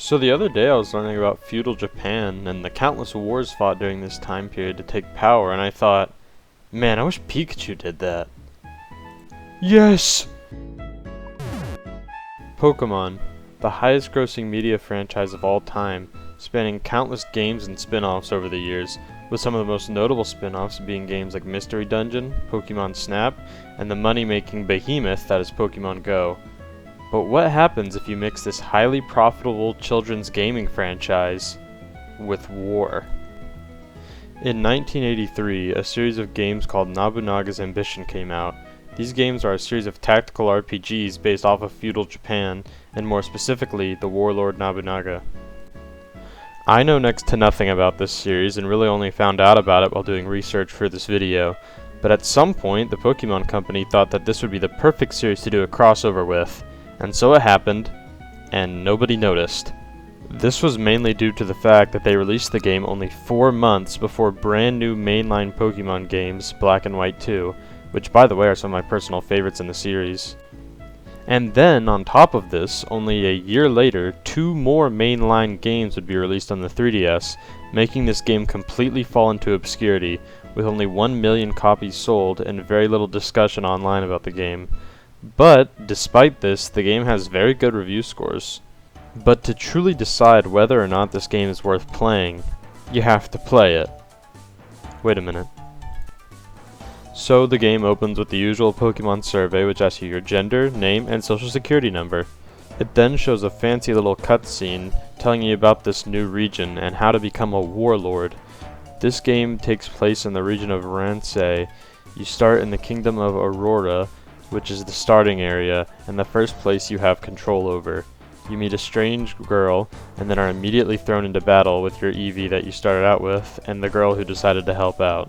So the other day I was learning about feudal Japan and the countless wars fought during this time period to take power, and I thought, man, I wish Pikachu did that. Yes! Pokemon, the highest grossing media franchise of all time, spanning countless games and spin-offs over the years, with some of the most notable spin-offs being games like Mystery Dungeon, Pokemon Snap, and the money-making behemoth that is Pokemon Go. But what happens if you mix this highly profitable children's gaming franchise with war? In 1983, a series of games called Nobunaga's Ambition came out. These games are a series of tactical RPGs based off of feudal Japan, and more specifically, the warlord Nobunaga. I know next to nothing about this series and really only found out about it while doing research for this video, but at some point the Pokemon Company thought that this would be the perfect series to do a crossover with. And so it happened, and nobody noticed. This was mainly due to the fact that they released the game only 4 months before brand new mainline Pokemon games, Black and White 2, which by the way are some of my personal favorites in the series. And then, on top of this, only a year later, 2 more mainline games would be released on the 3DS, making this game completely fall into obscurity, with only 1 million copies sold and very little discussion online about the game. But, despite this, the game has very good review scores. But to truly decide whether or not this game is worth playing, you have to play it. Wait a minute. So the game opens with the usual Pokemon survey, which asks you your gender, name, and social security number. It then shows a fancy little cutscene telling you about this new region and how to become a warlord. This game takes place in the region of Ransei. You start in the Kingdom of Aurora, which is the starting area, and the first place you have control over. You meet a strange girl, and then are immediately thrown into battle with your Eevee that you started out with, and the girl who decided to help out.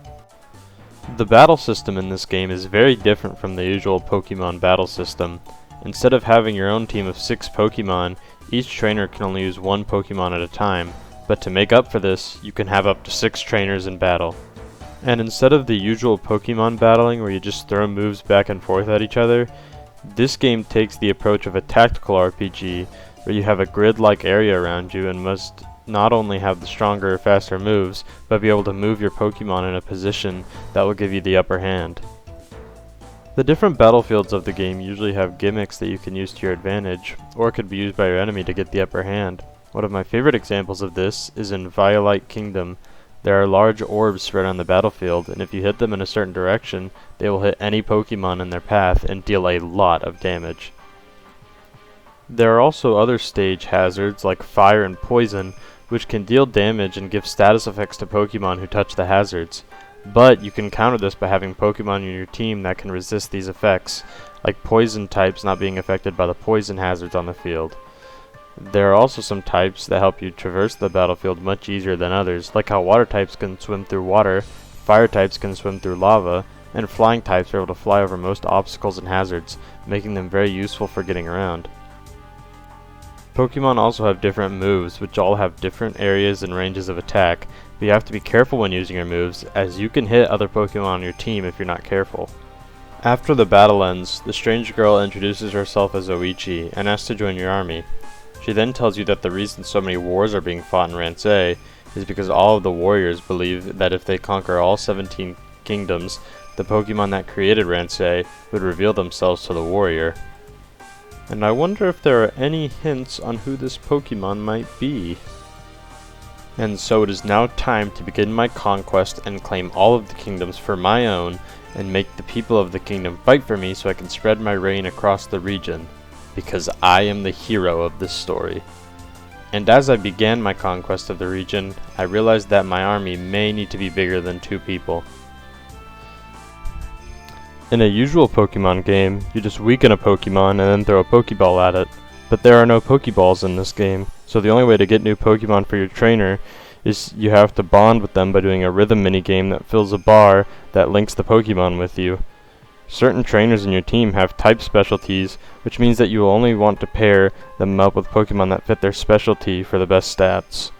The battle system in this game is very different from the usual Pokemon battle system. Instead of having your own team of 6 Pokemon, each trainer can only use 1 Pokemon at a time, but to make up for this, you can have up to 6 trainers in battle. And instead of the usual Pokemon battling where you just throw moves back and forth at each other, this game takes the approach of a tactical RPG where you have a grid-like area around you and must not only have the stronger, faster moves, but be able to move your Pokemon in a position that will give you the upper hand. The different battlefields of the game usually have gimmicks that you can use to your advantage, or could be used by your enemy to get the upper hand. One of my favorite examples of this is in Violite Kingdom. There are large orbs spread on the battlefield, and if you hit them in a certain direction, they will hit any Pokemon in their path and deal a lot of damage. There are also other stage hazards like fire and poison, which can deal damage and give status effects to Pokemon who touch the hazards. But you can counter this by having Pokemon in your team that can resist these effects, like poison types not being affected by the poison hazards on the field. There are also some types that help you traverse the battlefield much easier than others, like how water types can swim through water, fire types can swim through lava, and flying types are able to fly over most obstacles and hazards, making them very useful for getting around. Pokemon also have different moves, which all have different areas and ranges of attack, but you have to be careful when using your moves, as you can hit other Pokemon on your team if you're not careful. After the battle ends, the strange girl introduces herself as Oichi and asks to join your army. She then tells you that the reason so many wars are being fought in Ransei is because all of the warriors believe that if they conquer all 17 kingdoms, the Pokemon that created Ransei would reveal themselves to the warrior. And I wonder if there are any hints on who this Pokemon might be. And so it is now time to begin my conquest and claim all of the kingdoms for my own, and make the people of the kingdom fight for me so I can spread my reign across the region. Because I am the hero of this story. And as I began my conquest of the region, I realized that my army may need to be bigger than 2 people. In a usual Pokemon game, you just weaken a Pokemon and then throw a Pokeball at it. But there are no Pokeballs in this game, so the only way to get new Pokemon for your trainer is you have to bond with them by doing a rhythm minigame that fills a bar that links the Pokemon with you. Certain trainers in your team have type specialties, which means that you will only want to pair them up with Pokemon that fit their specialty for the best stats.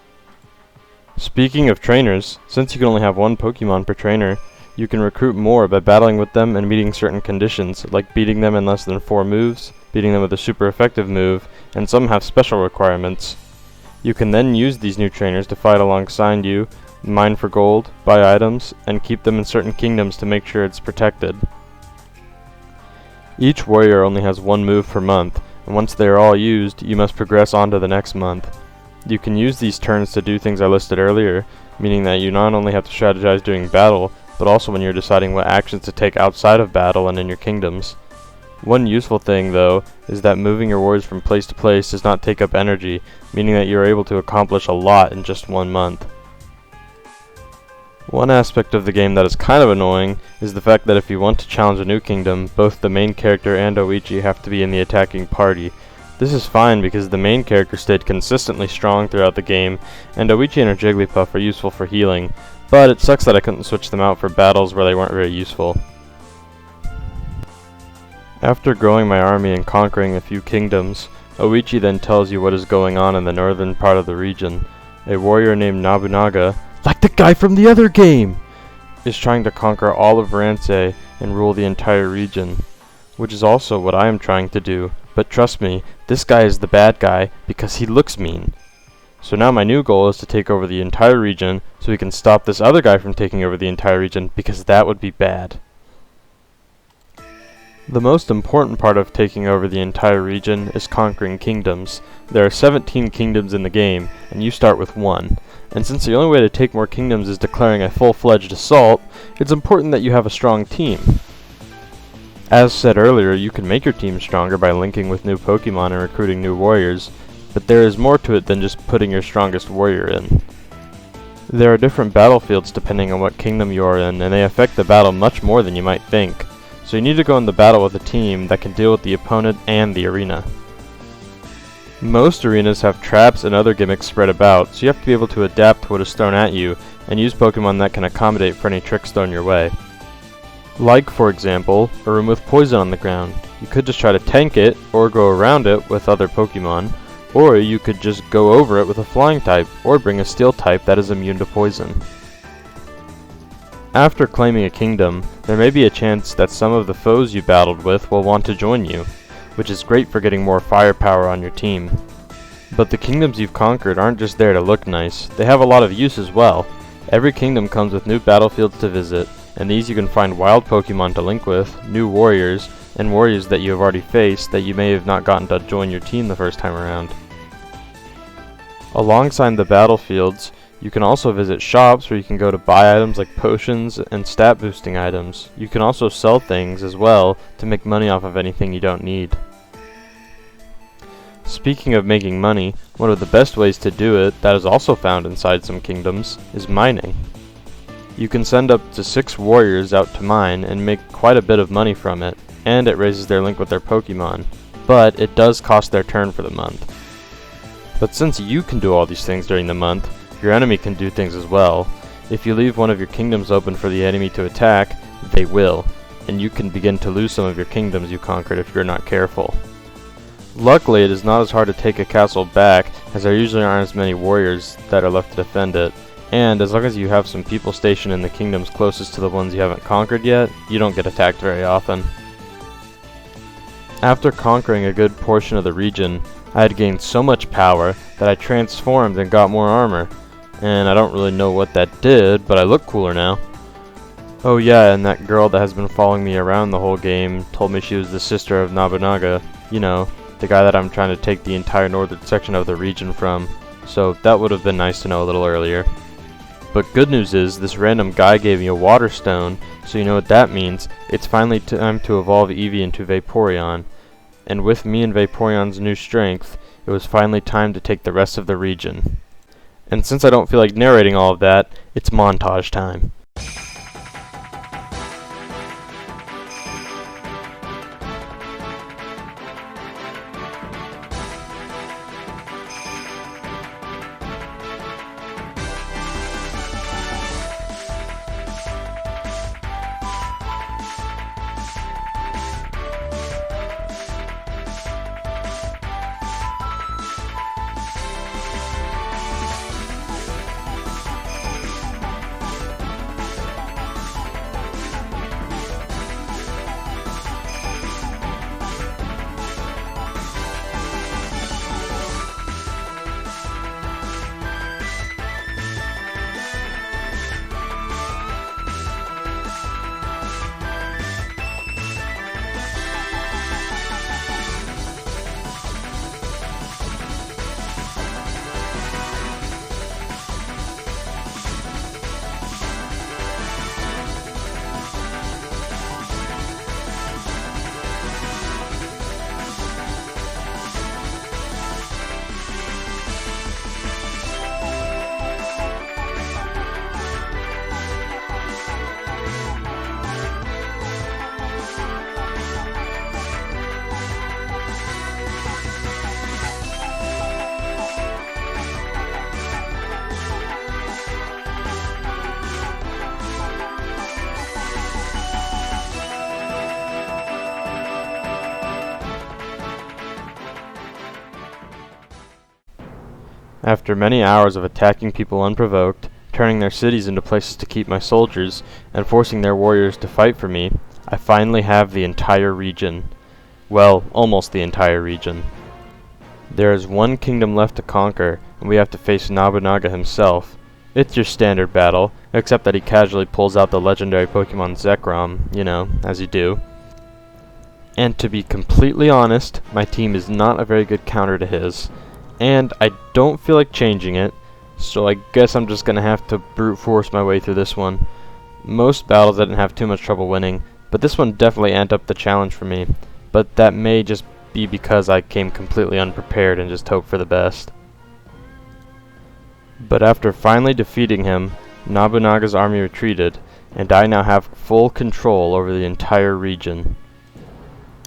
Speaking of trainers, since you can only have 1 Pokemon per trainer, you can recruit more by battling with them and meeting certain conditions, like beating them in less than 4 moves, beating them with a super effective move, and some have special requirements. You can then use these new trainers to fight alongside you, mine for gold, buy items, and keep them in certain kingdoms to make sure it's protected. Each warrior only has one move per month, and once they are all used, you must progress on to the next month. You can use these turns to do things I listed earlier, meaning that you not only have to strategize during battle, but also when you're deciding what actions to take outside of battle and in your kingdoms. One useful thing, though, is that moving your warriors from place to place does not take up energy, meaning that you are able to accomplish a lot in just 1 month. One aspect of the game that is kind of annoying is the fact that if you want to challenge a new kingdom, both the main character and Oichi have to be in the attacking party. This is fine because the main character stayed consistently strong throughout the game, and Oichi and her Jigglypuff are useful for healing, but it sucks that I couldn't switch them out for battles where they weren't very useful. After growing my army and conquering a few kingdoms, Oichi then tells you what is going on in the northern part of the region. A warrior named Nobunaga, like the guy from the other game, is trying to conquer all of Ransei and rule the entire region, which is also what I am trying to do, but trust me, this guy is the bad guy because he looks mean. So now my new goal is to take over the entire region so we can stop this other guy from taking over the entire region because that would be bad. The most important part of taking over the entire region is conquering kingdoms. There are 17 kingdoms in the game, and you start with 1. And since the only way to take more kingdoms is declaring a full-fledged assault, it's important that you have a strong team. As said earlier, you can make your team stronger by linking with new Pokemon and recruiting new warriors, but there is more to it than just putting your strongest warrior in. There are different battlefields depending on what kingdom you are in, and they affect the battle much more than you might think. So you need to go in the battle with a team that can deal with the opponent and the arena. Most arenas have traps and other gimmicks spread about, so you have to be able to adapt to what is thrown at you, and use Pokemon that can accommodate for any tricks thrown your way. Like, for example, a room with poison on the ground. You could just try to tank it, or go around it with other Pokemon, or you could just go over it with a flying type, or bring a steel type that is immune to poison. After claiming a kingdom, there may be a chance that some of the foes you battled with will want to join you, which is great for getting more firepower on your team. But the kingdoms you've conquered aren't just there to look nice, they have a lot of use as well. Every kingdom comes with new battlefields to visit, and these you can find wild Pokemon to link with, new warriors, and warriors that you have already faced that you may have not gotten to join your team the first time around. Alongside the battlefields, you can also visit shops where you can go to buy items like potions and stat boosting items. You can also sell things as well to make money off of anything you don't need. Speaking of making money, one of the best ways to do it, that is also found inside some kingdoms, is mining. You can send up to 6 warriors out to mine and make quite a bit of money from it, and it raises their link with their Pokemon, but it does cost their turn for the month. But since you can do all these things during the month, your enemy can do things as well. If you leave one of your kingdoms open for the enemy to attack, they will, and you can begin to lose some of your kingdoms you conquered if you're not careful. Luckily, it is not as hard to take a castle back, as there usually aren't as many warriors that are left to defend it, and as long as you have some people stationed in the kingdoms closest to the ones you haven't conquered yet, you don't get attacked very often. After conquering a good portion of the region, I had gained so much power that I transformed and got more armor. And I don't really know what that did, but I look cooler now. Oh yeah, and that girl that has been following me around the whole game told me she was the sister of Nobunaga. You know, the guy that I'm trying to take the entire northern section of the region from. So that would have been nice to know a little earlier. But good news is, this random guy gave me a water stone, so you know what that means. It's finally time to evolve Eevee into Vaporeon. And with me and Vaporeon's new strength, it was finally time to take the rest of the region. And since I don't feel like narrating all of that, it's montage time. After many hours of attacking people unprovoked, turning their cities into places to keep my soldiers, and forcing their warriors to fight for me, I finally have the entire region. Well, almost the entire region. There is one kingdom left to conquer, and we have to face Nobunaga himself. It's your standard battle, except that he casually pulls out the legendary Pokemon Zekrom, you know, as you do. And to be completely honest, my team is not a very good counter to his, and I don't feel like changing it, so I guess I'm just gonna have to brute force my way through this one. Most battles I didn't have too much trouble winning, but this one definitely amped up the challenge for me, but that may just be because I came completely unprepared and just hoped for the best. But after finally defeating him, Nobunaga's army retreated, and I now have full control over the entire region.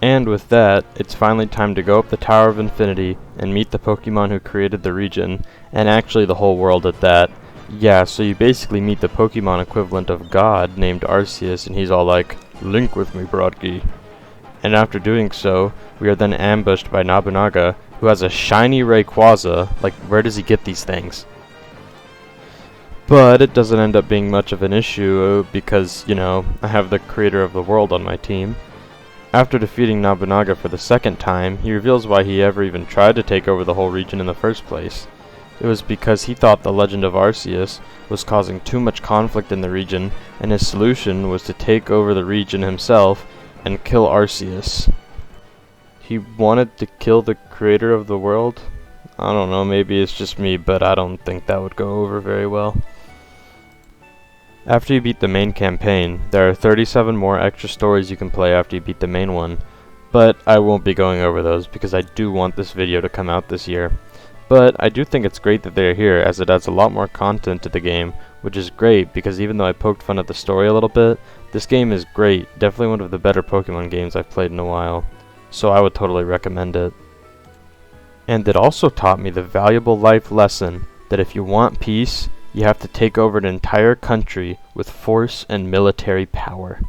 And with that, it's finally time to go up the Tower of Infinity and meet the Pokemon who created the region, and actually the whole world at that. Yeah, so you basically meet the Pokemon equivalent of God named Arceus, and he's all like, "Link with me, brodgi." And after doing so, we are then ambushed by Nobunaga, who has a shiny Rayquaza. Like, where does he get these things? But it doesn't end up being much of an issue because, you know, I have the creator of the world on my team. After defeating Nobunaga for the second time, he reveals why he ever even tried to take over the whole region in the first place. It was because he thought the legend of Arceus was causing too much conflict in the region, and his solution was to take over the region himself and kill Arceus. He wanted to kill the creator of the world? I don't know, maybe it's just me, but I don't think that would go over very well. After you beat the main campaign, there are 37 more extra stories you can play after you beat the main one, but I won't be going over those because I do want this video to come out this year. But I do think it's great that they're here, as it adds a lot more content to the game, which is great because even though I poked fun at the story a little bit, this game is great, definitely one of the better Pokemon games I've played in a while, so I would totally recommend it. And it also taught me the valuable life lesson that if you want peace, you have to take over an entire country with force and military power.